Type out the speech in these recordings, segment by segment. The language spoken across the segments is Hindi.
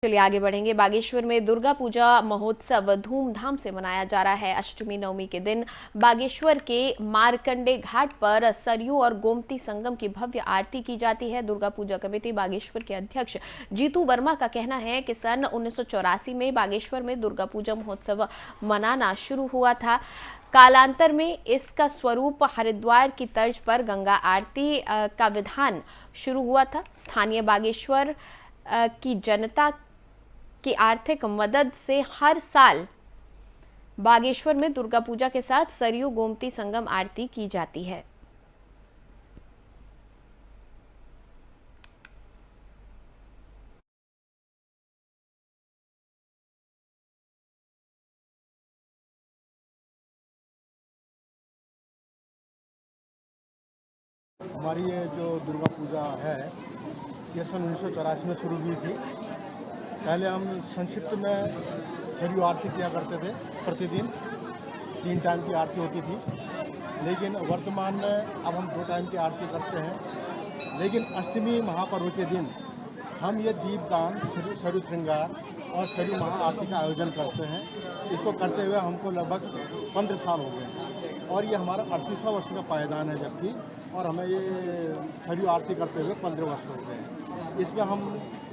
चलिए आगे बढ़ेंगे। बागेश्वर में दुर्गा पूजा महोत्सव धूमधाम से मनाया जा रहा है। अष्टमी नवमी के दिन बागेश्वर के मारकंडे घाट पर सरयू और गोमती संगम की भव्य आरती की जाती है। दुर्गा पूजा कमेटी बागेश्वर के अध्यक्ष जीतू वर्मा का कहना है कि सन 1984 में बागेश्वर में दुर्गा पूजा महोत्सव मनाना शुरू हुआ था। कालांतर में इसका स्वरूप हरिद्वार की तर्ज पर गंगा आरती का विधान शुरू हुआ था। स्थानीय बागेश्वर की जनता की आर्थिक मदद से हर साल बागेश्वर में दुर्गा पूजा के साथ सरयू गोमती संगम आरती की जाती है। हमारी ये जो दुर्गा पूजा है ये सन 1984 में शुरू हुई थी। पहले हम संक्षिप्त में सरयू आरती किया करते थे। प्रतिदिन 3 टाइम की आरती होती थी, लेकिन वर्तमान में अब हम 2 टाइम की आरती करते हैं। लेकिन अष्टमी महापर्व के दिन हम ये दीपदान, सरयू श्रृंगार और सरयू महाआरती का आयोजन करते हैं। इसको करते हुए हमको लगभग 15 साल हो गए और ये हमारा 38वां वर्ष का पायदान है। जबकि और हमें ये सरयू आरती करते हुए 15 वर्ष हो गए हैं। इसमें हम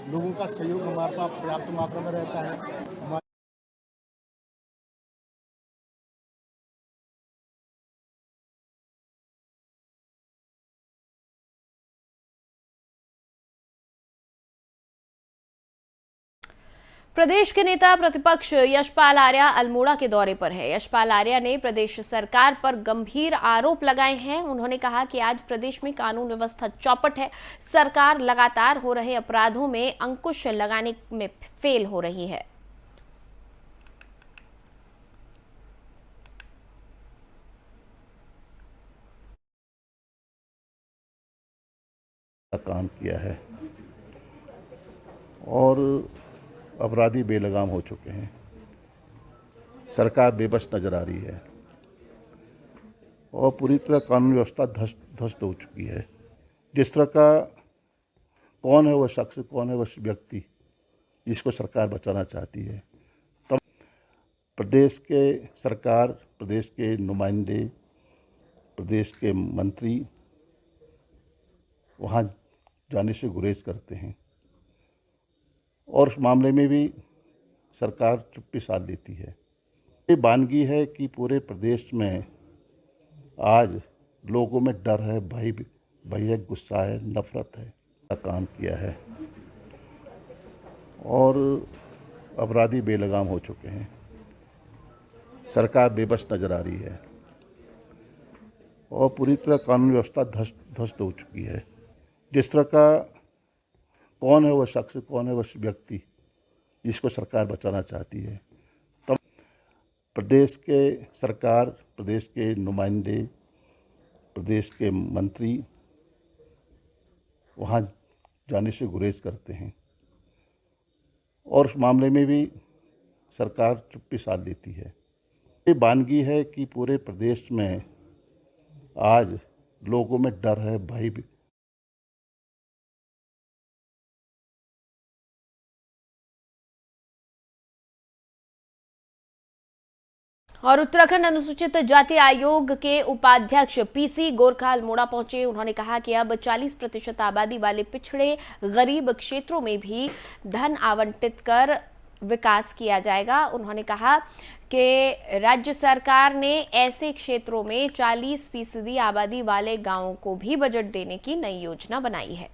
लोगों का सहयोग हमारे पास पर्याप्त मात्रा में रहता है। प्रदेश के नेता प्रतिपक्ष यशपाल आर्या अल्मोड़ा के दौरे पर है। यशपाल आर्या ने प्रदेश सरकार पर गंभीर आरोप लगाए हैं। उन्होंने कहा कि आज प्रदेश में कानून व्यवस्था चौपट है। सरकार लगातार हो रहे अपराधों में अंकुश लगाने में फेल हो रही है। काम किया है और अपराधी बेलगाम हो चुके हैं। सरकार बेबस नजर आ रही है और पूरी तरह कानून व्यवस्था ध्वस्त हो चुकी है। जिस तरह का कौन है वह शख्स, कौन है वह व्यक्ति जिसको सरकार बचाना चाहती है, तब प्रदेश के सरकार, प्रदेश के नुमाइंदे, प्रदेश के मंत्री वहाँ जाने से गुरेज करते हैं और उस मामले में भी सरकार चुप्पी साध लेती है। ये वानगी है कि पूरे प्रदेश में आज लोगों में डर है, भय है, गुस्सा है, नफरत है। काम किया है और अपराधी बेलगाम हो चुके हैं। सरकार बेबस नजर आ रही है और पूरी तरह कानून व्यवस्था ध्वस्त हो चुकी है। जिस तरह का कौन है वह शख्स, कौन है वह व्यक्ति जिसको सरकार बचाना चाहती है, तब प्रदेश के सरकार, प्रदेश के नुमाइंदे, प्रदेश के मंत्री वहाँ जाने से गुरेज करते हैं और उस मामले में भी सरकार चुप्पी साध लेती है। ये वानगी है कि पूरे प्रदेश में आज लोगों में डर है, भय। और उत्तराखंड अनुसूचित जाति आयोग के उपाध्यक्ष पीसी गोरखा अल्मोड़ा पहुंचे। उन्होंने कहा कि अब 40% आबादी वाले पिछड़े गरीब क्षेत्रों में भी धन आवंटित कर विकास किया जाएगा। उन्होंने कहा कि राज्य सरकार ने ऐसे क्षेत्रों में 40% आबादी वाले गांवों को भी बजट देने की नई योजना बनाई है।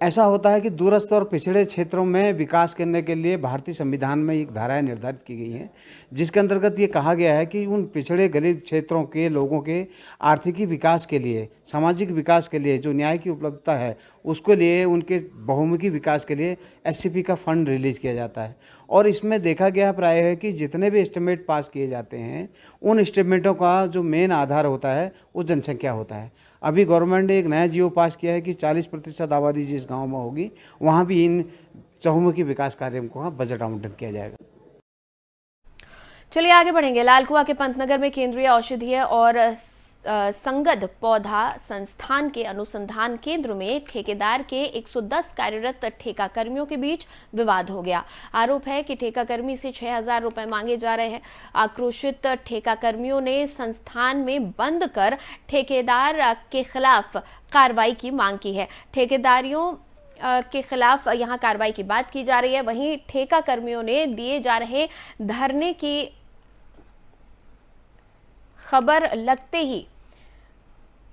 ऐसा होता है कि दूरस्थ और पिछड़े क्षेत्रों में विकास करने के लिए भारतीय संविधान में एक धाराएं निर्धारित की गई हैं, जिसके अंतर्गत ये कहा गया है कि उन पिछड़े गरीब क्षेत्रों के लोगों के आर्थिकी विकास के लिए, सामाजिक विकास के लिए जो न्याय की उपलब्धता है उसके लिए, उनके बहुमुखी विकास के लिए एससीपी का फंड रिलीज किया जाता है। और इसमें देखा गया प्राय है कि जितने भी एस्टिमेट पास किए जाते हैं उन एस्टिमेटों का जो मेन आधार होता है वो जनसंख्या होता है। अभी गवर्नमेंट ने एक नया जियो पास किया है कि 40% आबादी जिस गांव में होगी वहां भी इन चहुमुखी विकास कार्यों को बजट आवंटन किया जाएगा। चलिए आगे बढ़ेंगे। लालकुआ के पंतनगर में केंद्रीय औषधीय और संगद पौधा संस्थान के अनुसंधान केंद्र में ठेकेदार के 110 कार्यरत ठेका कर्मियों के बीच विवाद हो गया। आरोप है कि ठेका कर्मी से 6,000 रुपए मांगे जा रहे हैं। आक्रोशित ठेका कर्मियों ने संस्थान में बंद कर ठेकेदार के खिलाफ कार्रवाई की मांग की है। ठेकेदारियों के खिलाफ यहां कार्रवाई की बात की जा रही है। वहीं ठेका कर्मियों ने दिए जा रहे धरने की खबर लगते ही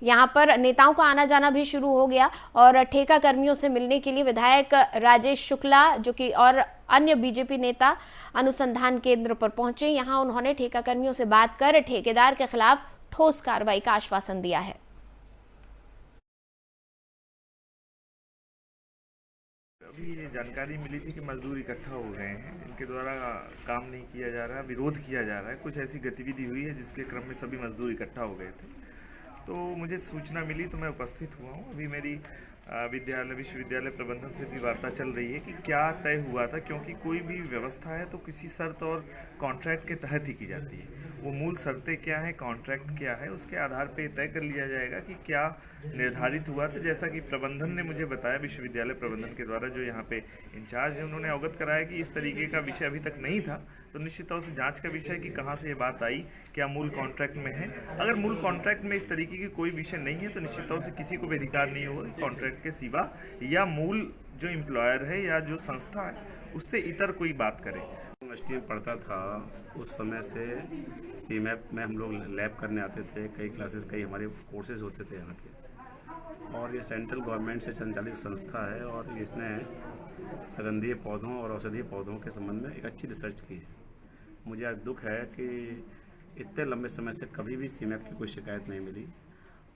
यहां पर नेताओं का आना जाना भी शुरू हो गया और ठेका कर्मियों से मिलने के लिए विधायक राजेश शुक्ला जो कि और अन्य बीजेपी नेता अनुसंधान केंद्र पर पहुंचे। यहां उन्होंने ठेका कर्मियों से बात कर ठेकेदार के खिलाफ ठोस कार्रवाई का आश्वासन दिया है। अभी ये जानकारी मिली थी कि मजदूर इकट्ठा हो गए हैं, इनके द्वारा काम नहीं किया जा रहा है, विरोध किया जा रहा है। कुछ ऐसी गतिविधि हुई है जिसके क्रम में सभी मजदूर इकट्ठा हो गए थे, तो मुझे सूचना मिली तो मैं उपस्थित हुआ हूँ। अभी मेरी विश्वविद्यालय प्रबंधन से भी वार्ता चल रही है कि क्या तय हुआ था, क्योंकि कोई भी व्यवस्था है तो किसी शर्त और कॉन्ट्रैक्ट के तहत ही की जाती है। वो मूल शर्तें क्या है, कॉन्ट्रैक्ट क्या है, उसके आधार पे तय कर लिया जाएगा कि क्या निर्धारित हुआ था। जैसा कि प्रबंधन ने मुझे बताया, विश्वविद्यालय प्रबंधन के द्वारा जो यहाँ पे इंचार्ज है उन्होंने अवगत कराया कि इस तरीके का विषय अभी तक नहीं था, तो निश्चित तौर से जांच का विषय कि कहाँ से ये बात आई, क्या मूल कॉन्ट्रैक्ट में है। अगर मूल कॉन्ट्रैक्ट में इस तरीके की कोई विषय नहीं है तो निश्चित तौर से किसी को भी अधिकार नहीं होगा कि कॉन्ट्रैक्ट के सिवा या मूल जो एम्प्लॉयर है या जो संस्था है उससे इतर कोई बात करे। यूनिवर्सिटी में पढ़ता था उस समय से सीमैप में हम लोग लैब करने आते थे, कई क्लासेस कई हमारे कोर्सेज होते थे यहाँ के। और ये सेंट्रल गवर्नमेंट से संचालित संस्था है और इसने सुगंधीय पौधों और औषधीय पौधों के संबंध में एक अच्छी रिसर्च की है। मुझे आज दुख है कि इतने लंबे समय से कभी भी सीमैप की कोई शिकायत नहीं मिली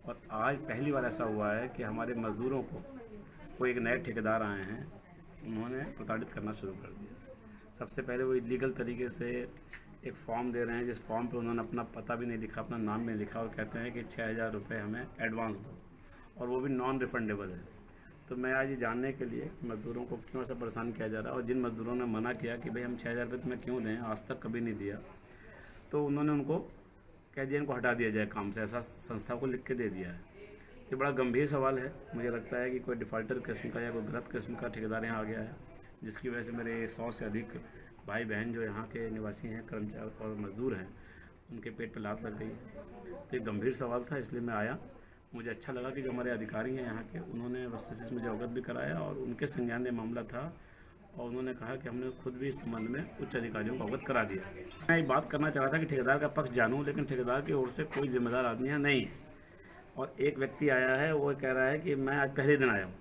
और आज पहली बार ऐसा हुआ है कि हमारे मजदूरों को कोई एक नए ठेकेदार आए हैं, उन्होंने प्रताड़ित करना शुरू कर दिया। सबसे पहले वो इलीगल तरीके से एक फॉर्म दे रहे हैं जिस फॉर्म पे उन्होंने अपना पता भी नहीं लिखा, अपना नाम भी नहीं लिखा और कहते हैं कि 6,000 रुपये हमें एडवांस दो और वो भी नॉन रिफंडेबल है। तो मैं आज ये जानने के लिए मजदूरों को क्यों ऐसा परेशान किया जा रहा है और जिन मजदूरों ने मना किया कि भाई हम 6,000 रुपये तुम्हें क्यों दें, आज तक कभी नहीं दिया, तो उन्होंने उनको कह दिया इनको हटा दिया जाए काम से, ऐसा संस्था को लिख के दे दिया है। ये बड़ा गंभीर सवाल है। मुझे लगता है कि कोई डिफ़ॉल्टर किस्म का या कोई गलत किस्म का ठेकेदार यहाँ आ गया है, जिसकी वजह से मेरे 100 से अधिक भाई बहन जो यहाँ के निवासी हैं, कर्मचारी और मजदूर हैं, उनके पेट पे लात लग गई है। तो एक गंभीर सवाल था, इसलिए मैं आया। मुझे अच्छा लगा कि जो हमारे अधिकारी हैं यहाँ के, उन्होंने वस्तुस्थिति मुझे अवगत भी कराया और उनके संज्ञान में मामला था और उन्होंने कहा कि हमने खुद भी इस संबंध में उच्च अधिकारियों को अवगत करा दिया। मैं ये बात करना चाह रहा था कि ठेकेदार का पक्ष जानूँ, लेकिन ठेकेदार की ओर से कोई जिम्मेदार आदमी यहाँ नहीं है और एक व्यक्ति आया है, वो कह रहा है कि मैं आज पहले दिन आया हूँ।